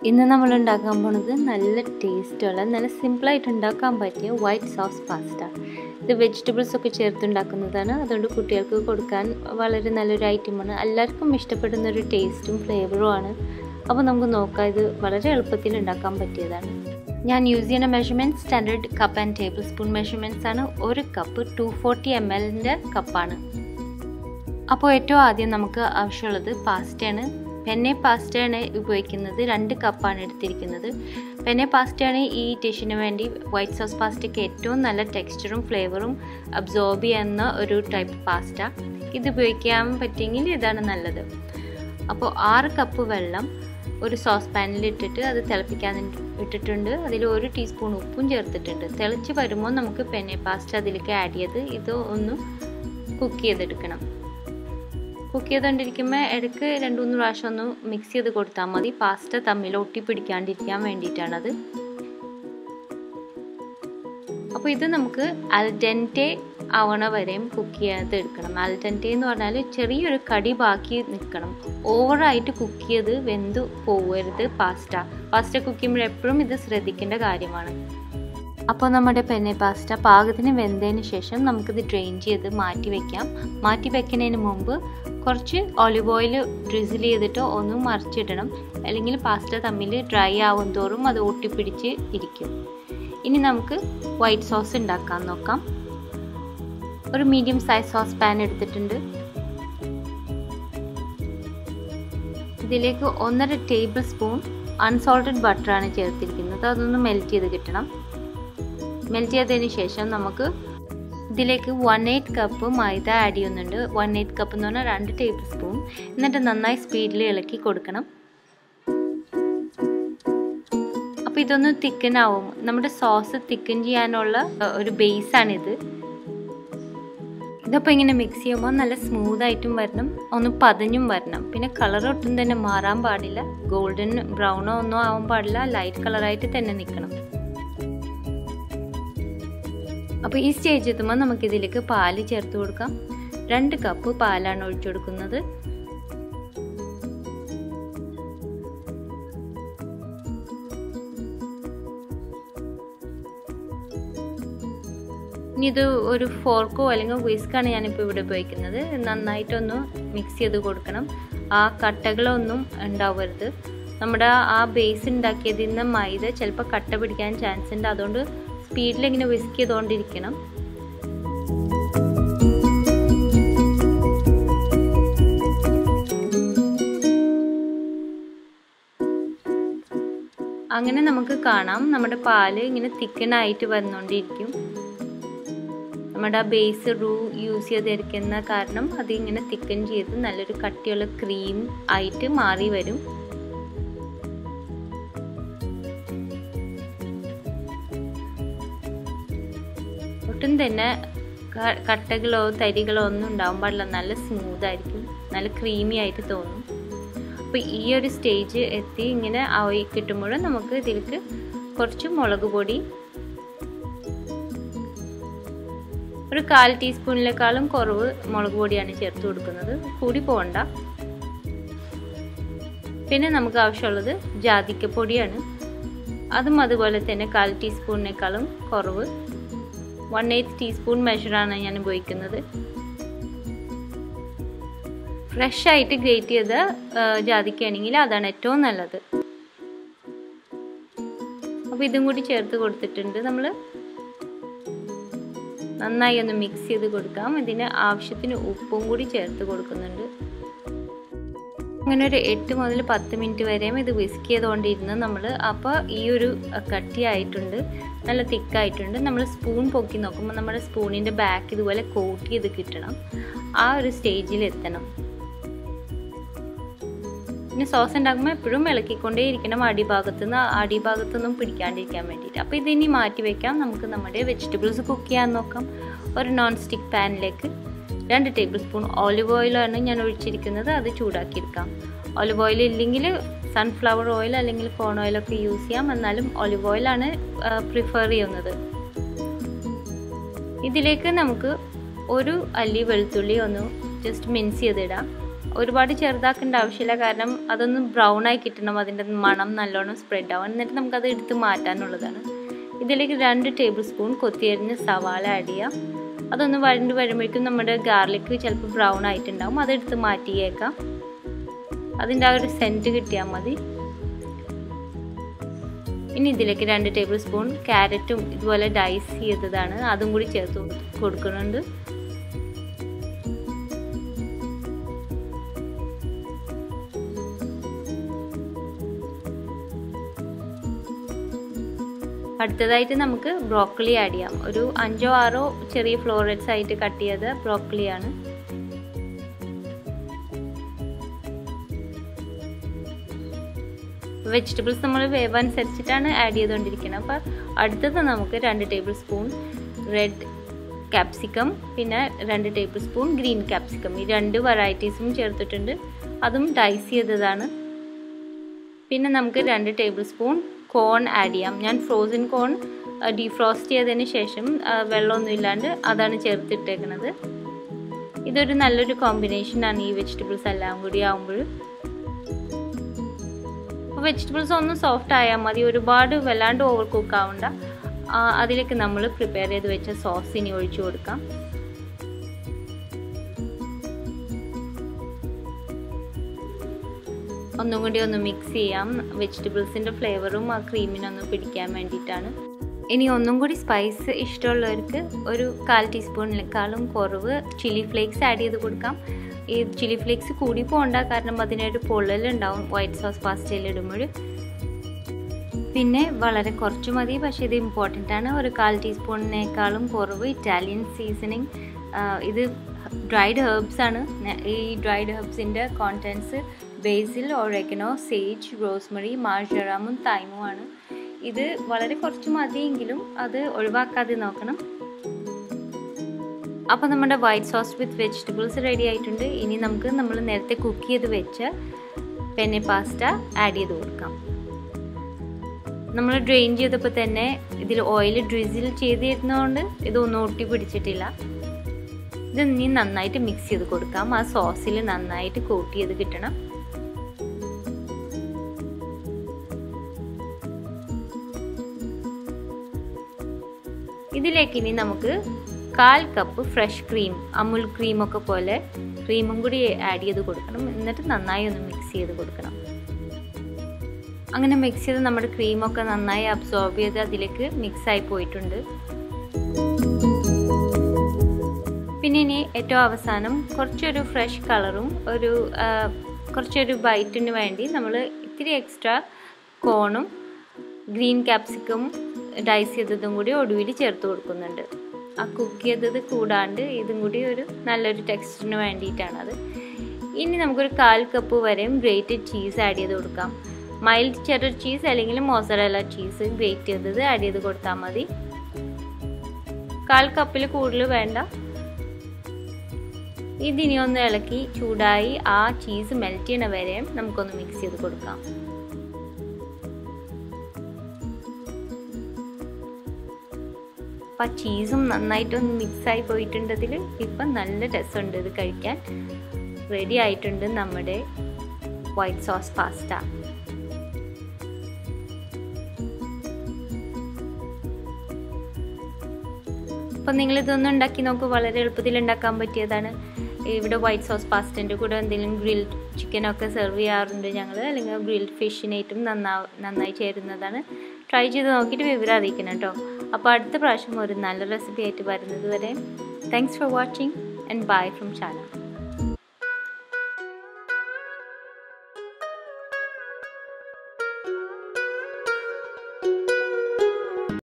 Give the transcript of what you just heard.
ഇന്ന് നമ്മൾ ഉണ്ടാക്കാൻ പോകുന്നത് നല്ല ടേസ്റ്റുള്ള നല്ല സിമ്പിളായിട്ട് ഉണ്ടാക്കാൻ പറ്റിയ വൈറ്റ് സോസ് പാസ്ത. ഇത് വെജിറ്റബിൾസ് ഒക്കെ ചേർത്തുണ്ടാക്കുന്നതാണ്. അതുകൊണ്ട് കുട്ടികൾക്ക് കൊടുക്കാൻ വളരെ നല്ലൊരു ഐറ്റമാണ്. എല്ലാവർക്കും ഇഷ്ടപ്പെടുന്ന ഒരു ടേസ്റ്റും ഫ്ലേവറും ആണ്. അപ്പോൾ നമുക്ക് നോക്കാം, ഇത് വളരെ എളുപ്പത്തിൽ ഉണ്ടാക്കാൻ പറ്റിയതാണ്. ഞാൻ യൂസ് ചെയ്യുന്ന measurement standard cup and table spoon measurements ആണ്. ഒരു കപ്പ് 240 ml കപ്പാണ്. അപ്പോൾ ഏറ്റവും ആദ്യം നമുക്ക് ആവശ്യമുള്ളത് പാസ്റ്റയാണ്. പെന്നെ പാസ്റ്റയാണ് ഉപയോഗിക്കുന്നത്. 2 കപ്പാണ് എടുത്തിരിക്കുന്നത്. പെന്നെ പാസ്റ്റയാണ് ഈ ഡിഷിന് വേണ്ടി വൈറ്റ് സോസ് പാസ്റ്റയ്ക്ക് ഏറ്റവും നല്ല ടെക്സ്ചറും ഫ്ലേവറും അബ്സോർബ് ചെയ്യുന്ന ഒരു ടൈപ്പ് പാസ്റ്റ. ഇത് ഉപയോഗിക്കാൻ പറ്റിയെങ്കിൽ ഇതാണ് നല്ലത്. അപ്പോൾ 6 കപ്പ് വെള്ളം ഒരു സോസ് പാനിൽ ഇട്ടിട്ട് അത് തിളപ്പിക്കാൻ ഇട്ടിട്ടുണ്ട്. അതിൽ 1 ടീസ്പൂൺ ഉപ്പും ചേർത്തിട്ടുണ്ട്. തിളച്ച് വരുമ്പോൾ നമുക്ക് പെന്നെ പാസ്റ്റ അതിലേക്ക് ആഡ് ചെയ്ത് ഇത് ഒന്ന് കുക്ക് ചെയ്തെടുക്കണം. കുക്ക് ചെയ്തുകൊണ്ടിരിക്കുമ്പോൾ ഇടയ്ക്ക് 2-3 പ്രാവശ്യം ഒന്ന് മിക്സ് ചെയ്ത് കൊടുത്താൽ മതി. പാസ്റ്റ തമ്മിൽ ഒട്ടിപ്പിടിക്കാണ്ടിരിക്കാൻ വേണ്ടിയിട്ടാണത്. അപ്പോൾ ഇത് നമുക്ക് അൽഡെൻറ്റെ ആവണ വരെയും കുക്ക് ചെയ്തെടുക്കണം. അൽഡെൻറ്റെ എന്ന് പറഞ്ഞാൽ ചെറിയൊരു കടി ബാക്കി നിൽക്കണം. ഓവറായിട്ട് കുക്ക് ചെയ്ത് വെന്ത് പോകരുത് പാസ്റ്റ കുക്ക് ചെയ്യുമ്പോൾ എപ്പോഴും ഇത് ശ്രദ്ധിക്കേണ്ട കാര്യമാണ്. അപ്പോൾ നമ്മുടെ പെന്നെ പാസ്റ്റ പാകത്തിന് വെന്തതിന് ശേഷം നമുക്കിത് ഡ്രെയിൻ ചെയ്ത് മാറ്റി വയ്ക്കാം. മാറ്റി വെക്കുന്നതിന് മുമ്പ് കുറച്ച് ഒലിവ് ഓയിൽ ഡ്രിസിൽ ചെയ്തിട്ട് ഒന്ന് മറിച്ചിടണം. അല്ലെങ്കിൽ പാസ്റ്റ തമ്മിൽ ഡ്രൈ ആവും തോറും അത് ഒട്ടിപ്പിടിച്ച് ഇരിക്കും. ഇനി നമുക്ക് വൈറ്റ് സോസ് ഉണ്ടാക്കാൻ നോക്കാം. ഒരു മീഡിയം സൈസ് സോസ് പാൻ എടുത്തിട്ടുണ്ട്. ഇതിലേക്ക് 1.5 ടേബിൾ സ്പൂൺ അൺസാൾട്ടഡ് ബട്ടറാണ് ചേർത്തിരിക്കുന്നത്. അതൊന്ന് മെൽറ്റ് ചെയ്ത് കിട്ടണം. മെൽറ്റ് ചെയ്തതിന് ശേഷം നമുക്ക് ഇതിലേക്ക് 1/8 കപ്പ് മൈദ ആഡ് ചെയ്യുന്നുണ്ട്. 1/8 കപ്പ് എന്ന് പറഞ്ഞാൽ 2 ടേബിൾ സ്പൂൺ. എന്നിട്ട് നന്നായി സ്പീഡിൽ ഇളക്കി കൊടുക്കണം. അപ്പോൾ ഇതൊന്ന് തിക്കൻ ആവും. നമ്മുടെ സോസ് തിക്കൻ ചെയ്യാനുള്ള ഒരു ബേസാണിത്. ഇതപ്പോൾ ഇങ്ങനെ മിക്സ് ചെയ്യുമ്പോൾ നല്ല സ്മൂത്തായിട്ടും വരണം, ഒന്ന് പതഞ്ഞും വരണം. പിന്നെ കളർ ഒട്ടും തന്നെ മാറാൻ പാടില്ല. ഗോൾഡൻ ബ്രൗണോ ഒന്നും ആവാൻ പാടില്ല. ലൈറ്റ് കളറായിട്ട് തന്നെ നിൽക്കണം. അപ്പോൾ ഈ സ്റ്റേജ് എത്തുമ്പോൾ നമുക്കിതിലേക്ക് പാല് ചേർത്ത് കൊടുക്കാം. 2 കപ്പ് പാലാണ് ഒഴിച്ചു കൊടുക്കുന്നത്. ഇനി ഇത് ഒരു ഫോർക്കോ അല്ലെങ്കിൽ വിസ്കാണ് ഞാനിപ്പോൾ ഇവിടെ ഉപയോഗിക്കുന്നത്. നന്നായിട്ടൊന്ന് മിക്സ് ചെയ്ത് കൊടുക്കണം. ആ കട്ടകളൊന്നും ഉണ്ടാവരുത്. നമ്മുടെ ആ ബേസ് ഉണ്ടാക്കിയതിൽ നിന്ന് മൈദ ചിലപ്പോൾ കട്ട പിടിക്കാൻ ചാൻസ് ഉണ്ട്. അതുകൊണ്ട് സ്പീഡിൽ ഇങ്ങനെ വിസ്ക് ചെയ്തുകൊണ്ടിരിക്കണം. അങ്ങനെ നമുക്ക് കാണാം നമ്മുടെ പാല് ഇങ്ങനെ തിക്കനായിട്ട് വന്നുകൊണ്ടിരിക്കും. നമ്മുടെ ആ ബേസ് യൂസ് ചെയ്തിരിക്കുന്ന കാരണം അതിങ്ങനെ തിക്കൻ ചെയ്ത് നല്ലൊരു കട്ടിയുള്ള ക്രീം ആയിട്ട് മാറി വരും. ഒട്ടും തന്നെ കട്ടകളോ തരികളോ ഒന്നും ഉണ്ടാവാൻ പാടില്ല. നല്ല സ്മൂത്തായിരിക്കും, നല്ല ക്രീമി ആയിട്ട് തോന്നും. അപ്പോൾ ഈ ഒരു സ്റ്റേജ് എത്തി ഇങ്ങനെ ആയി കിട്ടുമ്പോൾ നമുക്ക് ഇതിലേക്ക് കുറച്ച് മുളക് പൊടി, ഒരു 1/4 ടീസ്പൂണിനേക്കാളും കുറവ് മുളക് പൊടിയാണ് ചേർത്ത് കൊടുക്കുന്നത്. കൂടി പോകണ്ട. പിന്നെ നമുക്ക് ആവശ്യമുള്ളത് ജാതിക്കപ്പൊടിയാണ്. അതും അതുപോലെ തന്നെ 1/4 ടീസ്പൂണിനേക്കാളും കുറവ്. 1/8 ടീസ്പൂൺ മെഷറാണ് ഞാൻ ഉപയോഗിക്കുന്നത്. ഫ്രഷ് ആയിട്ട് ഗ്രേറ്റ് ചെയ്ത ജാതിക്കയാണെങ്കിൽ അതാണ് ഏറ്റവും നല്ലത്. അപ്പോൾ ഇതും കൂടി ചേർത്ത് കൊടുത്തിട്ടുണ്ട്. നമ്മൾ നന്നായി ഒന്ന് മിക്സ് ചെയ്ത് കൊടുക്കാം. ഇതിന് ആവശ്യത്തിന് ഉപ്പും കൂടി ചേർത്ത് കൊടുക്കുന്നുണ്ട്. അങ്ങനെ ഒരു 8 മുതൽ 10 മിനിറ്റ് വരെയും ഇത് വിസ്ക് ചെയ്തുകൊണ്ടിരുന്ന് നമ്മൾ അപ്പോൾ ഈ ഒരു കട്ടിയായിട്ടുണ്ട്, നല്ല തിക്കായിട്ടുണ്ട്. നമ്മൾ സ്പൂൺ പൊക്കി നോക്കുമ്പോൾ നമ്മുടെ സ്പൂണിൻ്റെ ബാക്ക് ഇതുപോലെ കോട്ട് ചെയ്ത് കിട്ടണം. ആ ഒരു സ്റ്റേജിൽ എത്തണം. പിന്നെ സോസ് ഉണ്ടാക്കുമ്പോൾ എപ്പോഴും ഇളക്കിക്കൊണ്ടേ ഇരിക്കണം, അടിഭാഗത്തുനിന്നും പിടിക്കാണ്ടിരിക്കാൻ വേണ്ടിയിട്ട്. അപ്പോൾ ഇതിനി മാറ്റി വയ്ക്കാം. നമുക്ക് നമ്മുടെ വെജിറ്റബിൾസ് കുക്ക് ചെയ്യാൻ നോക്കാം. ഒരു നോൺ സ്റ്റിക്ക് പാനിലേക്ക് 2 ടേബിൾ സ്പൂൺ ഓലിവ് ഓയിലാണ് ഞാൻ ഒഴിച്ചിരിക്കുന്നത്. അത് ചൂടാക്കിയെടുക്കാം. ഓലിവ് ഓയിൽ ഇല്ലെങ്കിൽ സൺഫ്ലവർ ഓയിൽ അല്ലെങ്കിൽ കോൺ ഓയിലൊക്കെ യൂസ് ചെയ്യാം. എന്നാലും ഓലിവ് ഓയിലാണ് പ്രിഫർ ചെയ്യുന്നത്. ഇതിലേക്ക് നമുക്ക് 1 അല്ലി വെളുത്തുള്ളി ഒന്ന് ജസ്റ്റ് മിൻസ് ചെയ്തിടാം. ഒരുപാട് ചെറുതാക്കേണ്ട ആവശ്യമില്ല, കാരണം അതൊന്ന് ബ്രൗൺ ആയി കിട്ടണം, അതിൻ്റെ മണം നല്ലോണം സ്പ്രെഡ് ആവും. എന്നിട്ട് നമുക്കത് എടുത്ത് മാറ്റാനുള്ളതാണ്. ഇതിലേക്ക് 2 ടേബിൾ സ്പൂൺ കൊത്തിയരിഞ്ഞ സവാള ആഡ് ചെയ്യാം. അതൊന്ന് വഴണ്ട് വരുമ്പോഴേക്കും നമ്മുടെ ഗാർലിക് ചിലപ്പോൾ ബ്രൗൺ ആയിട്ടുണ്ടാവും, അതെടുത്ത് മാറ്റിയേക്കാം. അതിൻ്റെ ആ ഒരു സെൻറ്റ് കിട്ടിയാൽ മതി. ഇനി ഇതിലേക്ക് 2 ടേബിൾ സ്പൂൺ ക്യാരറ്റും ഇതുപോലെ ഡൈസ് ചെയ്തതാണ്, അതും കൂടി ചേർത്ത് കൊടുക്കുന്നുണ്ട്. അടുത്തതായിട്ട് നമുക്ക് ബ്രോക്കലി ആഡ് ചെയ്യാം. ഒരു 5 or 6 ചെറിയ ഫ്ലോററ്റ്സ് ആയിട്ട് കട്ട് ചെയ്ത ബ്രോക്കലിയാണ്. വെജിറ്റബിൾസ് നമ്മൾ വേവ് അനുസരിച്ചിട്ടാണ് ആഡ് ചെയ്തുകൊണ്ടിരിക്കുന്നത്. അപ്പോൾ അടുത്തത് നമുക്ക് 2 ടേബിൾ സ്പൂൺ റെഡ് ക്യാപ്സിക്കം, പിന്നെ 2 ടേബിൾ സ്പൂൺ ഗ്രീൻ ക്യാപ്സിക്കം, ഈ 2 വെറൈറ്റീസും ചേർത്തിട്ടുണ്ട്. അതും ഡൈസ് ചെയ്തതാണ്. പിന്നെ നമുക്ക് 2 ടേബിൾ സ്പൂൺ കോൺ ആഡ് ചെയ്യാം. ഞാൻ ഫ്രോസൺ കോൺ ഡീഫ്രോസ്റ്റ് ചെയ്തതിന് ശേഷം വെള്ളമൊന്നും ഇല്ലാണ്ട് അതാണ് ചേർത്തിട്ടേക്കുന്നത്. ഇതൊരു നല്ലൊരു കോമ്പിനേഷനാണ് ഈ വെജിറ്റബിൾസ് എല്ലാം കൂടി ആകുമ്പോൾ. അപ്പോൾ വെജിറ്റബിൾസ് ഒന്ന് സോഫ്റ്റ് ആയാൽ മതി, ഒരുപാട് വല്ലാണ്ട് ഓവർ കുക്ക് ആവണ്ട. അതിലേക്ക് നമ്മൾ പ്രിപ്പയർ ചെയ്ത് വെച്ച സോസ് ഇനി ഒഴിച്ചു കൊടുക്കാം. ഒന്നും കൂടി ഒന്ന് മിക്സ് ചെയ്യാം. വെജിറ്റബിൾസിൻ്റെ ഫ്ലേവറും ആ ക്രീമിനൊന്ന് പിടിക്കാൻ വേണ്ടിയിട്ടാണ്. ഇനി ഒന്നും കൂടി സ്പൈസ് ഇഷ്ടമുള്ളവർക്ക് ഒരു 1/4 ടീസ്പൂണിനേക്കാളും കുറവ് ചില്ലി ഫ്ലേക്സ് ആഡ് ചെയ്ത് കൊടുക്കാം. ഈ ചില്ലി ഫ്ലേക്സ് കൂടി പോകണ്ട, കാരണം അതിനൊരു പൊള്ളലുണ്ടാവും വൈറ്റ് സോസ് പാസ്റ്റയിൽ ഇടുമ്പോൾ. പിന്നെ വളരെ കുറച്ച് മതി, പക്ഷേ ഇത് ഇമ്പോർട്ടൻ്റ് ആണ്. ഒരു 1/4 ടീസ്പൂണിനേക്കാളും കുറവ് ഇറ്റാലിയൻ സീസണിങ്. ഇത് ഡ്രൈഡ് ഹെർബ്സ് ആണ്. ഈ ഡ്രൈഡ് ഹെർബ്സിൻ്റെ കോണ്ടൻസ് ബേസിൽ, ഒറെഗനോ, സേജ്, റോസ്മറി, മാർജറാമും തൈമുമാണ്. ഇത് വളരെ കുറച്ച് മതിയെങ്കിലും അത് ഒഴിവാക്കാതെ നോക്കണം. അപ്പോൾ നമ്മുടെ വൈറ്റ് സോസ് വിത്ത് വെജിറ്റബിൾസ് റെഡി ആയിട്ടുണ്ട്. ഇനി നമുക്ക് നമ്മൾ നേരത്തെ കുക്ക് ചെയ്ത് വെച്ച പെന്നെ പാസ്ത ആഡ് ചെയ്ത് കൊടുക്കാം. നമ്മൾ ഡ്രെയിൻ ചെയ്തപ്പോൾ തന്നെ ഇതിൽ ഓയിൽ ഡ്രിസിൽ ചെയ്തിരുന്നതുകൊണ്ട് ഇതൊന്നും ഒട്ടി പിടിച്ചിട്ടില്ല. ഇത് ഇനി നന്നായിട്ട് മിക്സ് ചെയ്ത് കൊടുക്കാം. ആ സോസിൽ നന്നായിട്ട് കോട്ട് ചെയ്ത് കിട്ടണം. ഇതിലേക്ക് ഇനി നമുക്ക് 1/4 കപ്പ് ഫ്രഷ് ക്രീം, അമുൽ ക്രീമൊക്കെ പോലെ ക്രീമും കൂടി ആഡ് ചെയ്ത് കൊടുക്കണം. എന്നിട്ട് നന്നായി ഒന്ന് മിക്സ് ചെയ്ത് കൊടുക്കണം. അങ്ങനെ മിക്സ് ചെയ്ത് നമ്മുടെ ക്രീമൊക്കെ നന്നായി അബ്സോർബ് ചെയ്ത് അതിലേക്ക് മിക്സായി പോയിട്ടുണ്ട്. പിന്നെ ഇനി ഏറ്റവും അവസാനം കുറച്ചൊരു ഫ്രഷ് കളറും കുറച്ചൊരു ബൈറ്റിന് വേണ്ടി നമ്മൾ ഇത്തിരി എക്സ്ട്രാ കോണും ഗ്രീൻ ക്യാപ്സിക്കം ഡൈസ് ചെയ്തതും കൂടി ഒടുവിൽ ചേർത്ത് കൊടുക്കുന്നുണ്ട്. ആ കുക്ക് ചെയ്തത് കൂടാണ്ട് ഇതും കൂടി ഒരു നല്ലൊരു ടെക്സ്ചറിന് വേണ്ടിയിട്ടാണത്. ഇനി നമുക്കൊരു 1/4 കപ്പ് വരെയും ഗ്രേറ്റഡ് ചീസ് ആഡ് ചെയ്ത് കൊടുക്കാം. മൈൽഡ് ചെഡർ ചീസ് അല്ലെങ്കിൽ മോസറല്ല ചീസ് ഗ്രേറ്റ് ചെയ്തത് ആഡ് ചെയ്ത് കൊടുത്താൽ മതി. 1/4 കപ്പിൽ കൂടുതൽ വേണ്ട. ഇതിനി ഒന്ന് ഇളക്കി ചൂടായി ആ ചീസ് മെൽറ്റ് ചെയ്യണ വരെയും നമുക്കൊന്ന് മിക്സ് ചെയ്ത് കൊടുക്കാം. അപ്പം ചീസും നന്നായിട്ടൊന്ന് മിക്സായി പോയിട്ടുണ്ട്. അതിൽ ഇപ്പം നല്ല രസമുണ്ട് ഇത് കഴിക്കാൻ. റെഡി ആയിട്ടുണ്ട് നമ്മുടെ വൈറ്റ് സോസ് പാസ്ത. അപ്പം നിങ്ങളിതൊന്നും ഉണ്ടാക്കി നോക്കൂ, വളരെ എളുപ്പത്തിൽ ഉണ്ടാക്കാൻ പറ്റിയതാണ്. ഇവിടെ വൈറ്റ് സോസ് പാസ്റ്റൻ്റെ കൂടെ എന്തെങ്കിലും ഗ്രിൽഡ് ചിക്കനൊക്കെ സെർവ് ചെയ്യാറുണ്ട് ഞങ്ങൾ, അല്ലെങ്കിൽ ഗ്രിൽഡ് ഫിഷിനായിട്ടും നന്നായി ചേരുന്നതാണ്. ട്രൈ ചെയ്ത് നോക്കിയിട്ട് വിവരം അറിയിക്കണം കേട്ടോ. അപ്പോൾ അടുത്ത പ്രാവശ്യം ഒരു നല്ല റെസിപ്പി ആയിട്ട് വരുന്നത് വരെ thanks for watching and bye from Shana.